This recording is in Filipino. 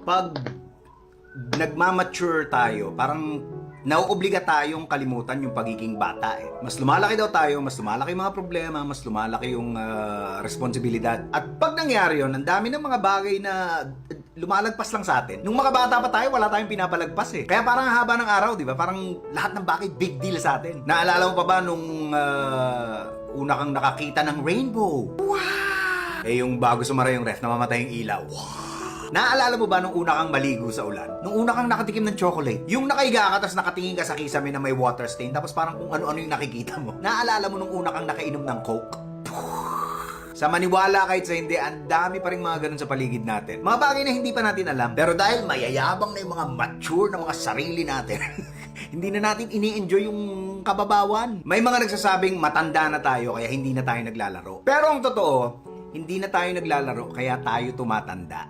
pag nagmamature tayo, parang nauobliga tayong kalimutan yung pagiging bata eh. Mas lumalaki daw tayo, mas lumalaki yung mga problema, mas lumalaki yung responsibilidad. At pag nangyari yun, ang dami ng mga bagay na lumalagpas lang sa atin. Nung mga bata pa tayo, wala tayong pinapalagpas eh. Kaya parang haba ng araw, di ba? Parang lahat ng bagay big deal sa atin. Naalala mo pa ba nung una kang nakakita ng rainbow? Wow! Eh yung bago sumara yung ref, namamatay yung ilaw. Wow! Naalala mo ba nung una kang maligo sa ulan? Nung una kang nakatikim ng chocolate? Yung nakaiga ka, tapos nakatingin ka sa kisame na may water stain, tapos parang kung ano-ano yung nakikita mo. Naalala mo nung una kang nakainom ng Coke? Sa maniwala kahit sa hindi, ang dami pa rin mga ganun sa paligid natin. Mga bagay na hindi pa natin alam. Pero dahil mayayabang na yung mga mature na mga sarili natin, hindi na natin ini-enjoy yung kababawan. May mga nagsasabing matanda na tayo kaya hindi na tayo naglalaro. Pero ang totoo, hindi na tayo naglalaro kaya tayo tumatanda.